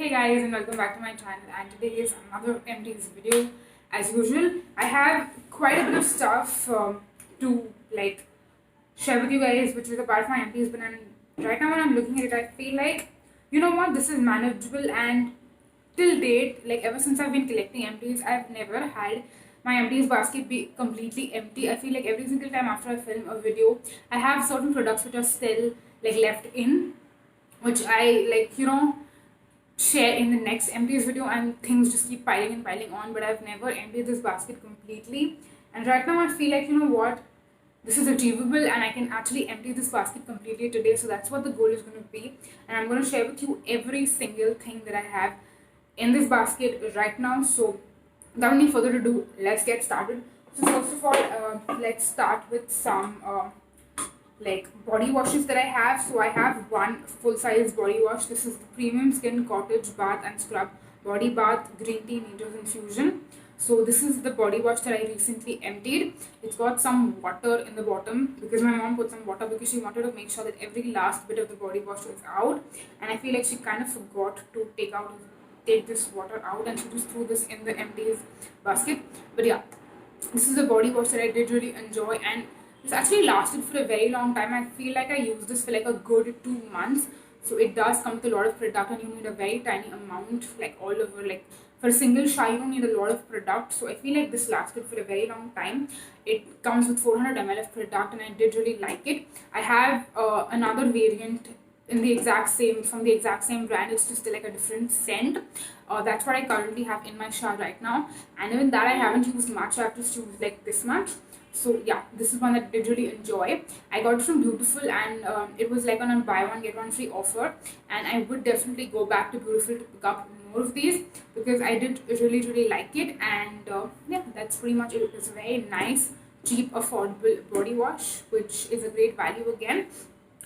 Hey guys, and welcome back to my channel, and today is another Empties video. As usual, I have quite a bit of stuff to share with you guys, which is a part of my Empties. But right now when I'm looking at it, I feel like, you know what, this is manageable. And till date, like ever since I've been collecting Empties, I've never had my Empties basket be completely empty. I feel like every single time after I film a video, I have certain products which are still left in, which I share in the next empties video, and things just keep piling and piling on, but I've never emptied this basket completely. And right now I feel like, you know what, this is achievable and I can actually empty this basket completely today. So that's what the goal is going to be, and I'm going to share with you every single thing that I have in this basket right now. So without any further ado, let's get started. So first of all, let's start with some body washes that I have. So I have one full size body wash. This is the Premium Skin Cottage Bath and Scrub Body Bath Green Tea Needles Infusion. So this is the body wash that I recently emptied. It's got some water in the bottom because my mom put some water because she wanted to make sure that every last bit of the body wash is out, and I feel like she kind of forgot to take this water out, and she just threw this in the empties basket. But yeah, this is a body wash that I did really enjoy, and this actually lasted for a very long time. I feel like I used this for like a good 2 months. So it does come with a lot of product, and you need a very tiny amount, like all over. Like for a single shower, you don't need a lot of product. So I feel like this lasted for a very long time. It comes with 400 ml of product, and I did really like it. I have another variant in the exact same from the exact same brand. It's just like a different scent. That's what I currently have in my shower right now, and even that I haven't used much. I've just used like this much. So yeah, this is one that I did really enjoy. I got it from Beautiful, and it was like on a buy one get one free offer, and I would definitely go back to Beautiful to pick up more of these because I did really like it. And yeah, that's pretty much it. It's a very nice, cheap, affordable body wash, which is a great value again.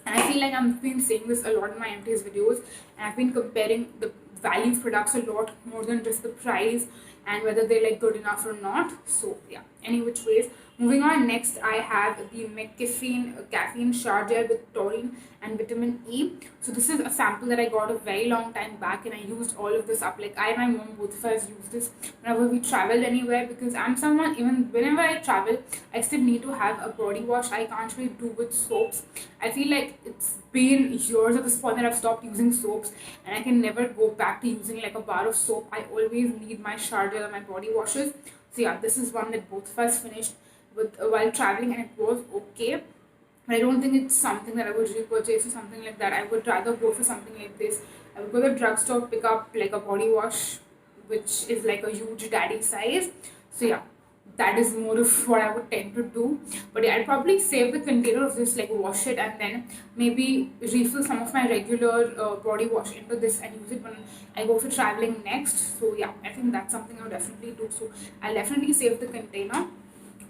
And I feel like I've been saying this a lot in my empties videos, and I've been comparing the value of products a lot more than just the price and whether they're like good enough or not. So yeah, any which ways. Moving on, next I have the McCaffeine caffeine shower gel with taurine and vitamin E. So this is a sample that I got a very long time back, and I used all of this up. Like I and my mom both of us used this whenever we traveled anywhere, because I'm someone, even whenever I travel, I still need to have a body wash. I can't really do with soaps. I feel like it's been years at this point that I've stopped using soaps, and I can never go back to using like a bar of soap. I always need my shower gel and my body washes. So yeah, this is one that both of us finished with while traveling, and it was okay. But I don't think it's something that I would repurchase or something like that. I would rather go for something like this. I would go to the drugstore, pick up like a body wash, which is like a huge daddy size. So yeah, that is more of what I would tend to do. But yeah, I'd probably save the container of this, like wash it, and then maybe refill some of my regular body wash into this and use it when I go for traveling next. So yeah, I think that's something I'll definitely do. So I'll definitely save the container.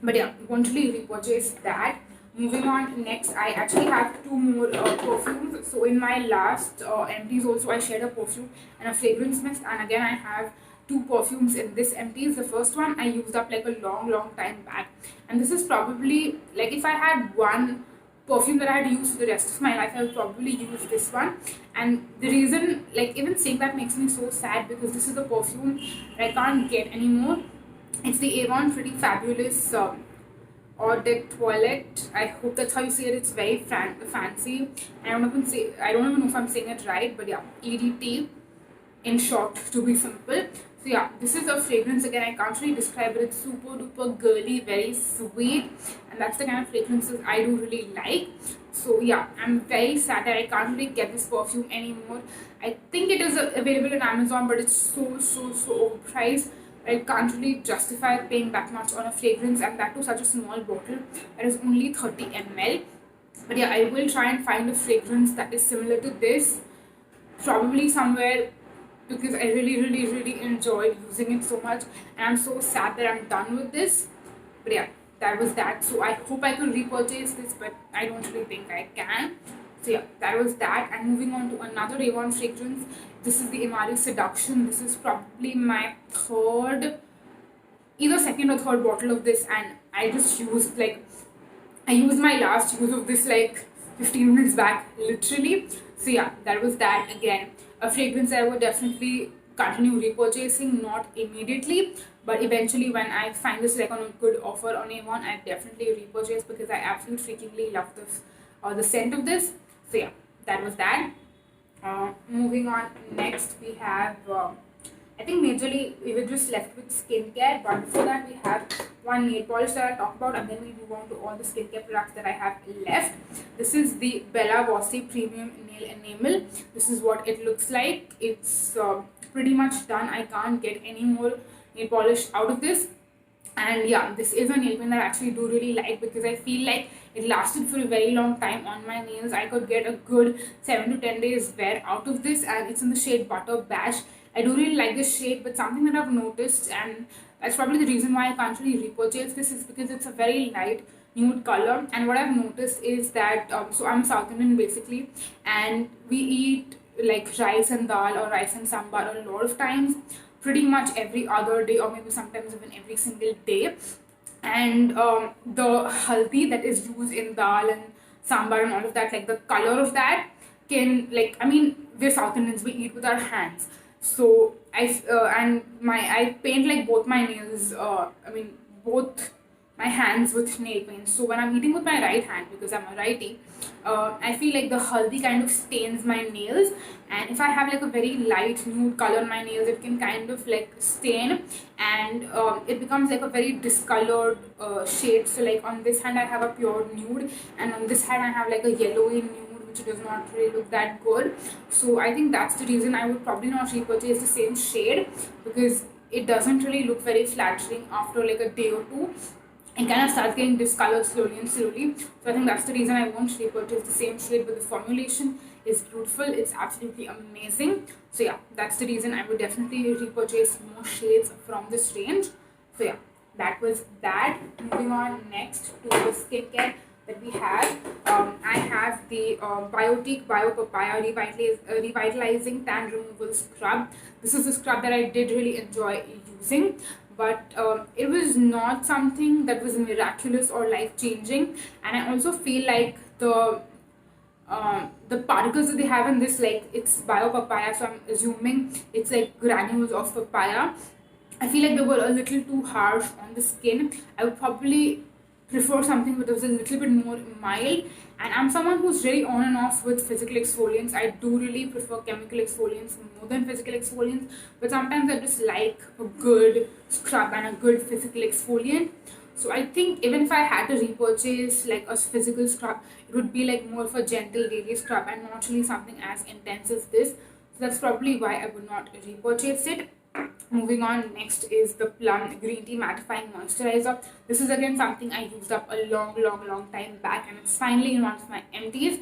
But yeah, won't really repurchase that. Moving on, next I actually have two more perfumes. So in my last empties also, I shared a perfume and a fragrance mist, and again I have two perfumes in this empties. The first one I used up like a long time back, and this is probably like, if I had one perfume that I had to use for the rest of my life, I would probably use this one. And the reason, like even saying that, makes me so sad because this is the perfume that I can't get anymore. It's the Avon Pretty Fabulous Eau de Toilette. I hope that's how you say it. It's very fancy. I don't even know if I'm saying it right, but yeah, EDT in short, to be simple. So yeah, this is a fragrance. Again, I can't really describe it. It's super duper girly, very sweet, and that's the kind of fragrances I do really like. So yeah, I'm very sad that I can't really get this perfume anymore. I think it is available on Amazon, but it's so overpriced. I can't really justify paying that much on a fragrance, and that to such a small bottle that is only 30 ml. But yeah, I will try and find a fragrance that is similar to this, probably somewhere, because I really enjoyed using it so much, and I'm so sad that I'm done with this. But yeah, that was that. So I hope I can repurchase this, but I don't really think I can. So yeah, that was that. And moving on to another Avon fragrance. This is the Imari Seduction. This is probably my either second or third bottle of this, and I just used I used my last use of this like 15 minutes back, literally. So yeah, that was that. Again, a fragrance that I would definitely continue repurchasing, not immediately, but eventually when I find this like on a good offer on Avon, I definitely repurchase because I absolutely freakingly love this the scent of this. So yeah, that was that. Moving on, next we have I think majorly we were just left with skincare, but before that we have one nail polish that I'll talk about, and then we move on to all the skincare products that I have left. This is the Bella Vossi Premium Nail Enamel. This is what it looks like. It's pretty much done. I can't get any more nail polish out of this. And yeah, this is a nail pen that I actually do really like because I feel like it lasted for a very long time on my nails. I could get a good 7 to 10 days wear out of this, and it's in the shade Butter Bash. I do really like this shade, but something that I've noticed, and that's probably the reason why I can't really repurchase this, is because it's a very light nude color. And what I've noticed is that so I'm South Indian basically, and we eat like rice and dal or rice and sambar a lot of times, pretty much every other day, or maybe sometimes even every single day. And the haldi that is used in dal and sambar and all of that, like the color of that can, like, I mean, we're South Indians, we eat with our hands. So I paint like both my nails, both my hands with nail paint. So when I'm eating with my right hand, because I'm a righty, I feel like the haldi kind of stains my nails, and if I have like a very light nude color on my nails, it can kind of like stain, and it becomes like a very discolored shade. So like on this hand I have a pure nude, and on this hand I have like a yellowy nude, which does not really look that good. So I think that's the reason I would probably not repurchase the same shade, because it doesn't really look very flattering after like a day or two. It kind of starts getting discolored slowly and slowly. So I think that's the reason I won't repurchase the same shade, but the formulation is beautiful. It's absolutely amazing. So yeah, that's the reason I would definitely repurchase more shades from this range. So yeah, that was that. Moving on next to the skincare that we have. I have the Biotique Bio Papaya Revitalizing Tan Removal Scrub. This is a scrub that I did really enjoy using, but it was not something that was miraculous or life-changing. And I also feel like the particles that they have in this, like, it's bio papaya, so I'm assuming it's like granules of papaya. I feel like they were a little too harsh on the skin. I would probably prefer something that was a little bit more mild. And I'm someone who's really on and off with physical exfoliants. I do really prefer chemical exfoliants more than physical exfoliants, but sometimes I just like a good scrub and a good physical exfoliant. So I think even if I had to repurchase like a physical scrub, it would be like more of a gentle daily scrub and not really something as intense as this. So that's probably why I would not repurchase it. Moving on, next is the Plum Green Tea Mattifying Moisturizer. This is again something I used up a long time back, and it's finally in one of my empties.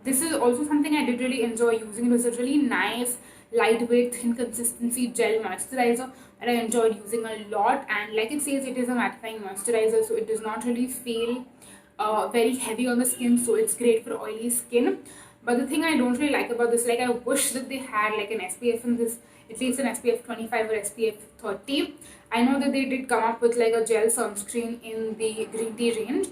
This is also something I did really enjoy using. It was a really nice, lightweight, thin consistency gel moisturizer that I enjoyed using a lot. And like it says, it is a mattifying moisturizer, so it does not really feel very heavy on the skin, so it's great for oily skin. But the thing I don't really like about this, like, I wish that they had like an SPF in this, at least an SPF 25 or SPF 30. I know that they did come up with like a gel sunscreen in the green tea range,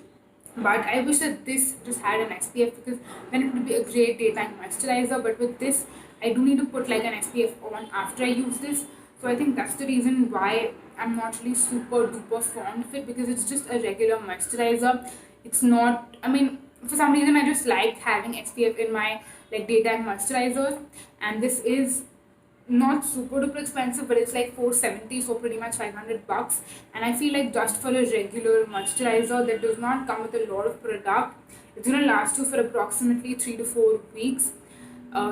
but I wish that this just had an SPF, because then it would be a great daytime moisturizer. But with this, I do need to put like an SPF on after I use this. So I think that's the reason why I'm not really super duper fond of it, because it's just a regular moisturizer. It's not, I mean, for some reason I just like having SPF in my like daytime moisturizers, and this is not super duper expensive, but it's like 470, so pretty much 500 bucks. And I feel like just for a regular moisturizer that does not come with a lot of product, it's gonna last you for approximately 3 to 4 weeks.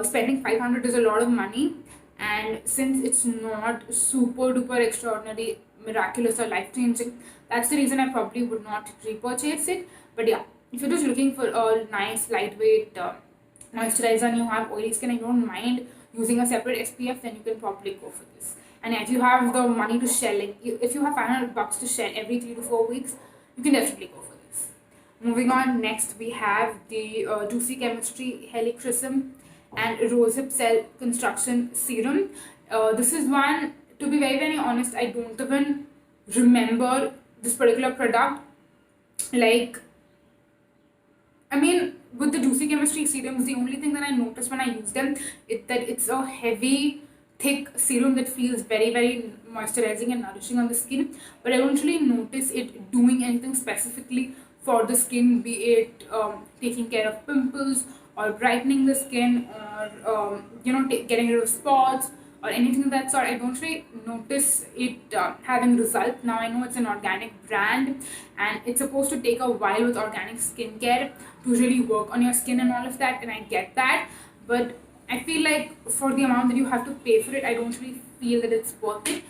Spending 500 is a lot of money, and since it's not super duper extraordinary, miraculous or life changing, that's the reason I probably would not repurchase it. But yeah, if you're just looking for a nice lightweight moisturizer and you have oily skin and you don't mind using a separate SPF, then you can probably go for this. And if you have the money to shell, like if you have 500 bucks to shell every 3 to 4 weeks, you can definitely go for this. Moving on, next we have the Juicy Chemistry Helichrysum and Rosehip Cell Construction Serum. This is one, to be very honest, I don't even remember this particular product. Like, I mean, with the Juicy Chemistry serums, the only thing that I noticed when I use them is that it's a heavy, thick serum that feels very, very moisturizing and nourishing on the skin. But I don't really notice it doing anything specifically for the skin, be it taking care of pimples or brightening the skin, or getting rid of spots or anything of that sort. I don't really notice it having results. Now I know it's an organic brand and it's supposed to take a while with organic skincare to really work on your skin and all of that, and I get that, but I feel like for the amount that you have to pay for it, I don't really feel that it's worth it.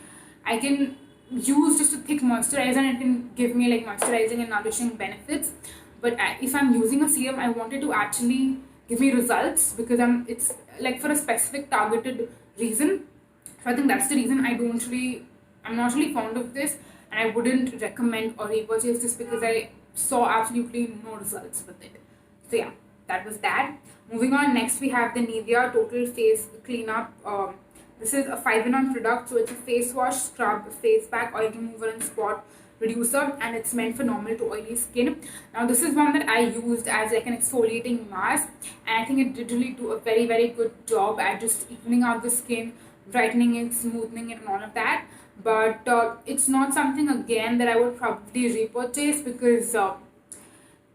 I can use just a thick moisturizer and it can give me like moisturizing and nourishing benefits, but if I'm using a serum, I want it to actually give me results, because it's like for a specific targeted reason. So I think that's the reason I'm not really fond of this, and I wouldn't recommend or repurchase this because I saw absolutely no results with it. So yeah, that was that. Moving on, next we have the Nivea Total Face Cleanup. This is a 5-in-1 product, so it's a face wash, scrub, face pack, oil remover and spot reducer, and it's meant for normal to oily skin. Now this is one that I used as like an exfoliating mask, and I think it did really do a very, very good job at just evening out the skin, brightening it, smoothing it and all of that. But it's not something again that I would probably repurchase, because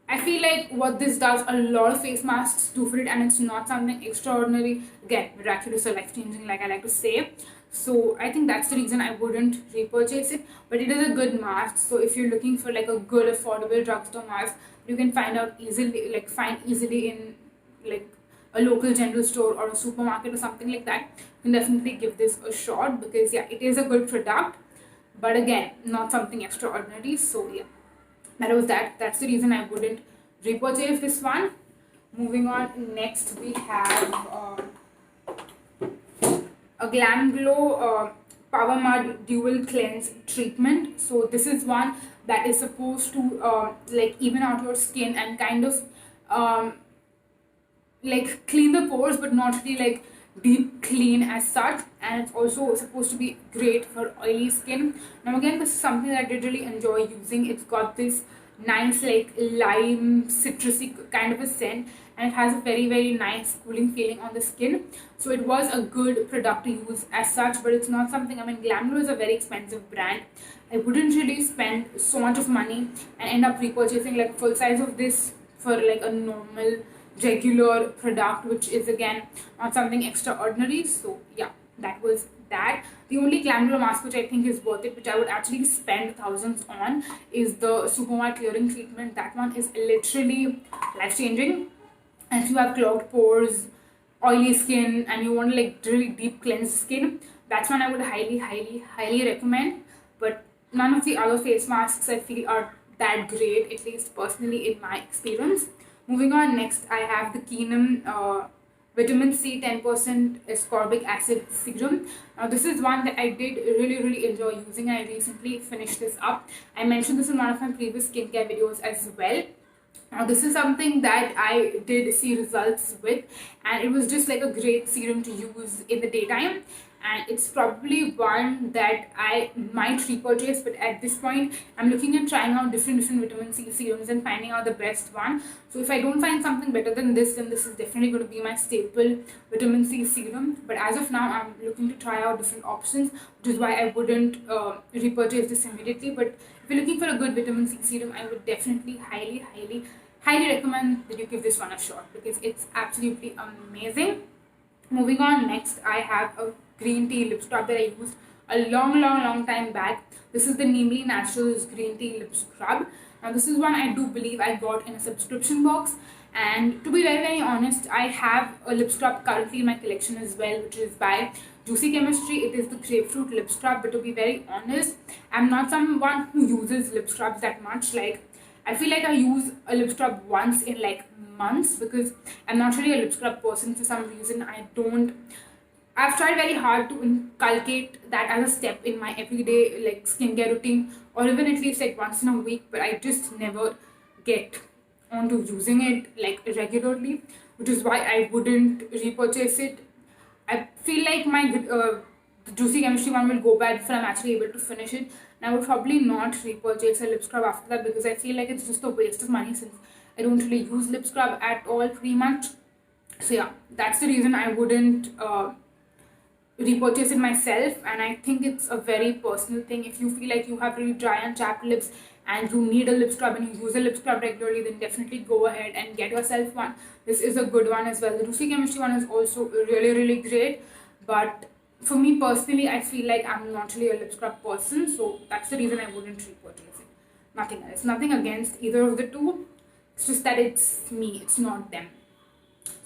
I feel like what this does, a lot of face masks do for it, and it's not something extraordinary, again, miraculous or life-changing like I like to say. So I think that's the reason I wouldn't repurchase it, but it is a good mask. So if you're looking for like a good affordable drugstore mask, you can find easily in like a local general store or a supermarket or something like that. You can definitely give this a shot, because yeah, it is a good product, but again, not something extraordinary. So yeah, that's the reason I wouldn't repurchase this one. Moving on, next we have a Glam Glow Power Mud Dual Cleanse Treatment. So this is one that is supposed to like even out your skin and kind of like clean the pores, but not really like deep clean as such, and it's also supposed to be great for oily skin. Now again, this is something that I did really enjoy using. It's got this nice like lime citrusy kind of a scent, and it has a very, very nice cooling feeling on the skin. So it was a good product to use as such, but it's not something, I mean, Glam Glow is a very expensive brand. I wouldn't really spend so much of money and end up repurchasing like full size of this for like a normal regular product, which is again not something extraordinary. So yeah, that was that. The only Glam Glow mask which I think is worth it, which I would actually spend thousands on, is the Supermart Clearing Treatment. That one is literally life-changing. And if you have clogged pores, oily skin, and you want to like really deep cleanse skin, that's one I would highly, highly, highly recommend. But none of the other face masks I feel are that great, at least personally in my experience. Moving on, next I have the Keenum Vitamin C 10% ascorbic acid serum. Now this is one that I did really, really enjoy using, and I recently finished this up. I mentioned this in one of my previous skincare videos as well. Now this is something that I did see results with, and it was just like a great serum to use in the daytime, and it's probably one that I might repurchase. But at this point, I'm looking at trying out different vitamin C serums and finding out the best one. So if I don't find something better than this, then this is definitely going to be my staple vitamin C serum. But as of now, I'm looking to try out different options, which is why I wouldn't repurchase this immediately. But if you're looking for a good vitamin C serum, I would definitely highly recommend that you give this one a shot, because it's absolutely amazing. Moving on, next I have a green tea lip scrub that I used a long time back. This is the Nimli Naturals Green Tea Lip Scrub. Now this is one I do believe I got in a subscription box, and to be very honest, I have a lip scrub currently in my collection as well, which is by Juicy Chemistry. It is the grapefruit lip scrub, but to be very honest, I'm not someone who uses lip scrubs that much. Like, I feel like I use a lip scrub once in like months, because I'm not really a lip scrub person for some reason. I've tried very hard to inculcate that as a step in my everyday like skincare routine, or even at least like once in a week, but I just never get onto using it like regularly, which is why I wouldn't repurchase it. I feel like my the Juicy Chemistry one will go bad before I'm actually able to finish it. And I would probably not repurchase a lip scrub after that, because I feel like it's just a waste of money, since I don't really use lip scrub at all pretty much. So yeah, that's the reason I wouldn't repurchase it myself. And I think it's a very personal thing. If you feel like you have really dry and chapped lips and you need a lip scrub and you use a lip scrub regularly, then definitely go ahead and get yourself one. This is a good one as well. The Ruchi Chemistry one is also really great, but for me personally, I feel like I'm not really a lip scrub person, so that's the reason I wouldn't repurchase it. Nothing else. Nothing against either of the two. It's just that it's me, it's not them.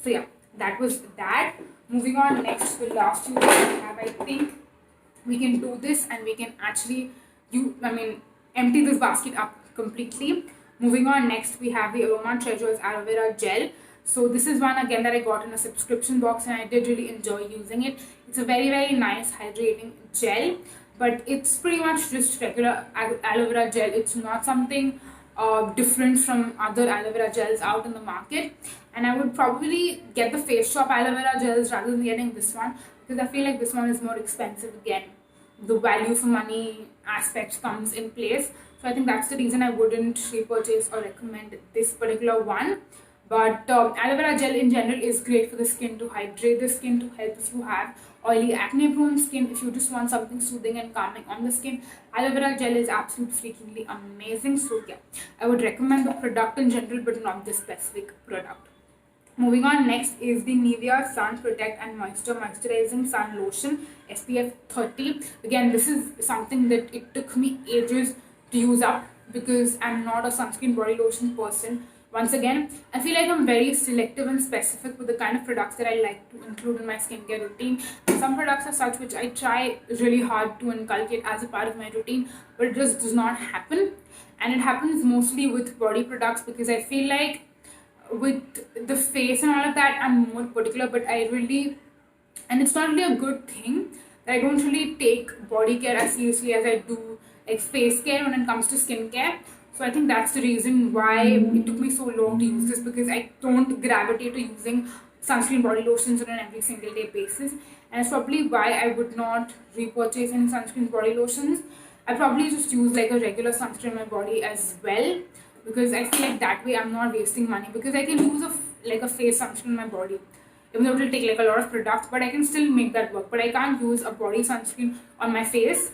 So yeah, that was that. Moving on, next, the last two that we have, I think we can do this and we can actually empty this basket up completely. Moving on, next we have the Aroma Treasures Aloe Vera Gel. So this is one again that I got in a subscription box and I did really enjoy using it. It's a very nice hydrating gel, but it's pretty much just regular aloe vera gel. It's not something different from other aloe vera gels out in the market, and I would probably get the Face Shop aloe vera gels rather than getting this one, because I feel like this one is more expensive. Again, the value for money aspect comes in place, so I think that's the reason I wouldn't repurchase or recommend this particular one. But aloe vera gel in general is great for the skin, to hydrate the skin, to help if you have oily acne prone skin. If you just want something soothing and calming on the skin, aloe vera gel is absolutely freakingly amazing. So yeah, I would recommend the product in general, but not this specific product. Moving on, next is the Nivea Sun Protect and Moisturizing Sun Lotion SPF 30. Again, this is something that it took me ages to use up because I'm not a sunscreen body lotion person. Once again, I feel like I'm very selective and specific with the kind of products that I like to include in my skincare routine. Some products are such which I try really hard to inculcate as a part of my routine, but it just does not happen. And it happens mostly with body products, because I feel like with the face and all of that, I'm more particular, but and it's not really a good thing that I don't really take body care as seriously as I do like face care when it comes to skincare. So I think that's the reason why it took me so long to use this, because I don't gravitate to using sunscreen body lotions on an every single day basis. And it's probably why I would not repurchase any sunscreen body lotions. I probably just use like a regular sunscreen on my body as well, because I feel like that way I'm not wasting money, because I can use a face sunscreen on my body. Even though it will take like a lot of product, but I can still make that work. But I can't use a body sunscreen on my face,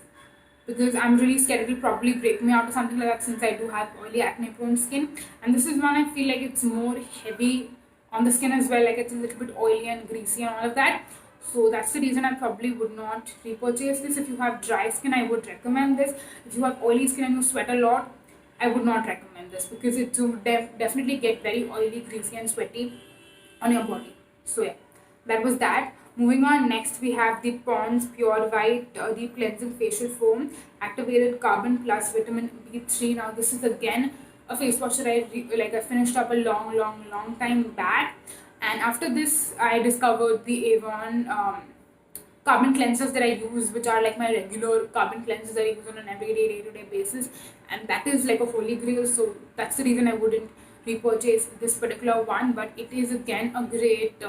because I'm really scared it will probably break me out or something like that, since I do have oily acne prone skin. And this is one I feel like it's more heavy on the skin as well, like it's a little bit oily and greasy and all of that. So that's the reason I probably would not repurchase this. If you have dry skin, I would recommend this. If you have oily skin and you sweat a lot, I would not recommend this, because it will definitely get very oily, greasy and sweaty on your body. So yeah, that was that. Moving on, next we have the Pond's Pure White Deep Cleansing Facial Foam, Activated Carbon Plus Vitamin B3. Now this is again a face wash that I finished up a long time back, and after this I discovered the Avon carbon cleansers that I use, which are like my regular carbon cleansers that I use on an everyday, day-to-day basis, and that is like a holy grail. So that's the reason I wouldn't repurchase this particular one, but it is again a great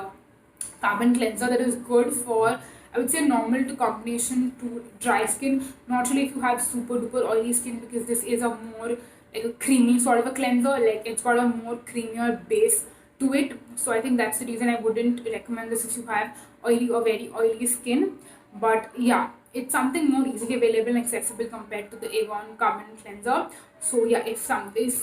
carbon cleanser that is good for, I would say, normal to combination to dry skin. Not really if you have super duper oily skin, because this is a more like a creamy sort of a cleanser. Like it's got a more creamier base to it. So I think that's the reason I wouldn't recommend this if you have oily or very oily skin. But yeah, it's something more easily available and accessible compared to the Avon carbon cleanser. So yeah, if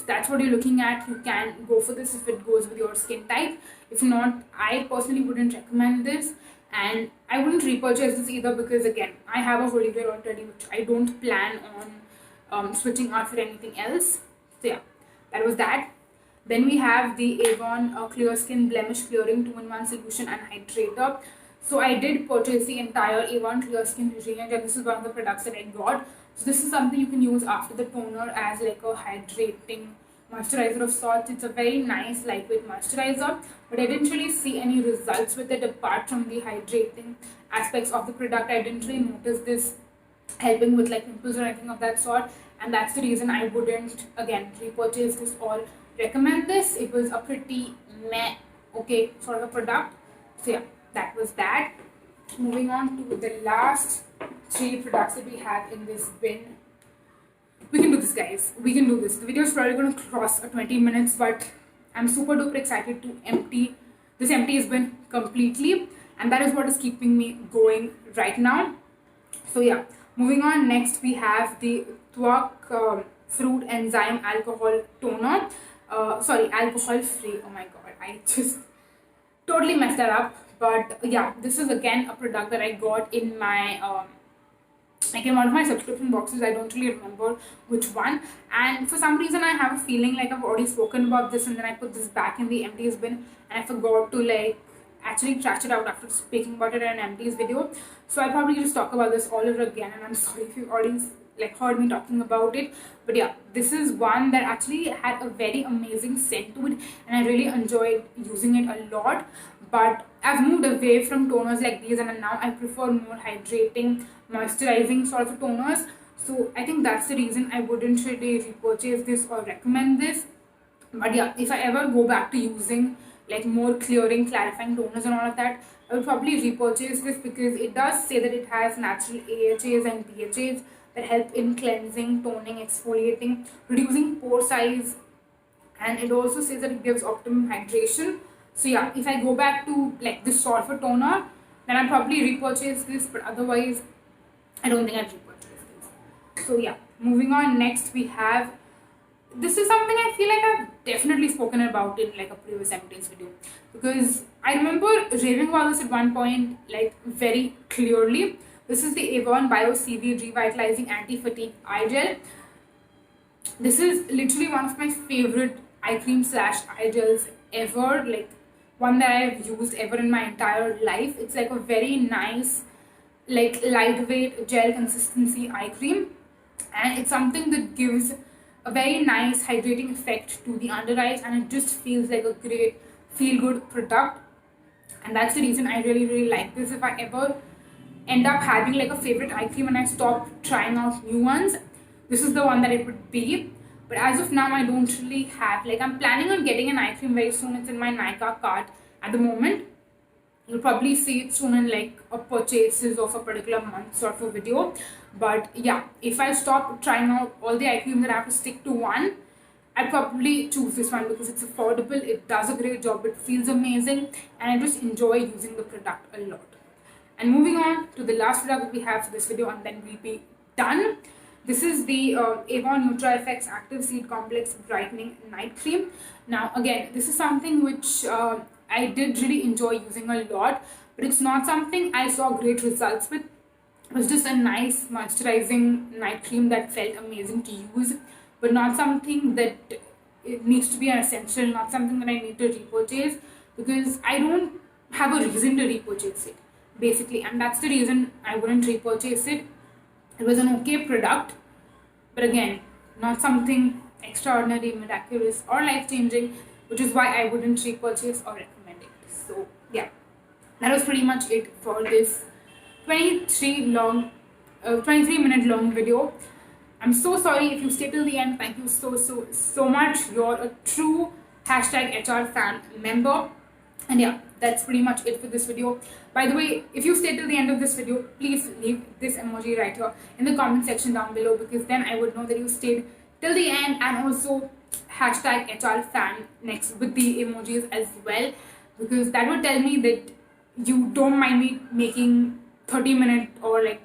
that's what you're looking at, you can go for this if it goes with your skin type. If not, I personally wouldn't recommend this, and I wouldn't repurchase this either, because again, I have a holy grail already, which I don't plan on switching out for anything else. So yeah, that was that. Then we have the Avon Clear Skin Blemish Clearing 2-in-1 Solution and Hydrator. So I did purchase the entire Avon Clear Skin range, and this is one of the products that I got. So this is something you can use after the toner as like a hydrating moisturizer of sorts. It's a very nice lightweight moisturizer, but I didn't really see any results with it apart from the hydrating aspects of the product. I didn't really notice this helping with like pimples or anything of that sort, and that's the reason I wouldn't again repurchase this or recommend this. It was a pretty meh okay sort of a product. So yeah, that was that. Moving on to the last 3 products that we have in this bin. We can do this, guys. We can do this. The video is probably going to cross 20 minutes, but I'm super duper excited to empty this empties bin completely, and that is what is keeping me going right now. So yeah, moving on. Next we have the Twak Fruit Enzyme Alcohol Toner. Sorry, alcohol free. Oh my god, I just totally messed that up. But yeah, this is again a product that I got in my like in one of my subscription boxes. I don't really remember which one, and for some reason I have a feeling like I've already spoken about this, and then I put this back in the empties bin, and I forgot to like actually trash it out after speaking about it in an empties video. So I'll probably just talk about this all over again, and I'm sorry if you've already like heard me talking about it. But yeah, this is one that actually had a very amazing scent to it, and I really enjoyed using it a lot. But I've moved away from toners like these, and now I prefer more hydrating, moisturizing sort of toners. So I think that's the reason I wouldn't really repurchase this or recommend this. But yeah, if I ever go back to using like more clearing, clarifying toners and all of that, I would probably repurchase this, because it does say that it has natural AHAs and BHAs that help in cleansing, toning, exfoliating, reducing pore size, and it also says that it gives optimum hydration. So yeah, if I go back to like this sort of a toner, then I'll probably repurchase this, but otherwise I don't think I'd repurchase this. So yeah, moving on. Next we have, this is something I feel like I've definitely spoken about in like a previous empties video, because I remember raving about this at one point like very clearly. This is the Avon Bio CV Revitalizing Anti-Fatigue Eye Gel. This is literally one of my favorite eye cream slash eye gels ever, like one that I've used ever in my entire life. It's like a very nice, like lightweight gel consistency eye cream, and it's something that gives a very nice hydrating effect to the under eyes, and it just feels like a great feel good product. And that's the reason I really like this. If I ever end up having like a favorite eye cream and I stop trying out new ones, this is the one that it would be. But as of now, I don't really have, like, I'm planning on getting an eye cream very soon. It's in my Nykaa cart at the moment. You'll probably see it soon in like a purchases of a particular month sort of a video. But yeah, if I stop trying out all the eye creams and I have to stick to one, I'd probably choose this one, because it's affordable, it does a great job, it feels amazing, and I just enjoy using the product a lot. And moving on to the last product that we have for this video, and then we'll be done. This is the Avon Nutra FX Active Seed Complex Brightening Night Cream. Now again, this is something which I did really enjoy using a lot, but it's not something I saw great results with. It was just a nice moisturizing night cream that felt amazing to use, but not something that it needs to be an essential, not something that I need to repurchase, because I don't have a reason to repurchase it basically, and that's the reason I wouldn't repurchase it. It was an okay product, but again, not something extraordinary, miraculous, or life-changing, which is why I wouldn't repurchase or recommend it. So yeah, that was pretty much it for this 23 minute long video. I'm so sorry if you stay till the end. Thank you so much. You're a true #HR fan member. And yeah, that's pretty much it for this video. By the way, if you stay till the end of this video, please leave this emoji right here in the comment section down below, because then I would know that you stayed till the end, and also #HR fan next with the emojis as well, because that would tell me that you don't mind me making 30-minute or like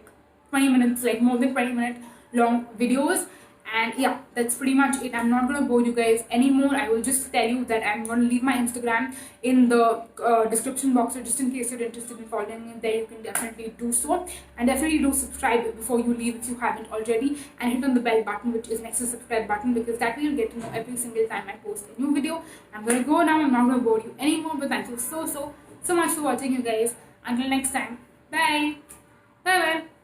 20 minutes, like more than 20-minute long videos. And yeah, that's pretty much it. I'm not going to bore you guys anymore. I will just tell you that I'm going to leave my Instagram in the description box, so just in case you're interested in following me there, you can definitely do so. And definitely do subscribe before you leave if you haven't already, and hit on the bell button which is next to the subscribe button, because that way you'll get to know every single time I post a new video. I'm going to go now. I'm not going to bore you anymore, but thank you so much for watching, you guys. Until next time, bye bye.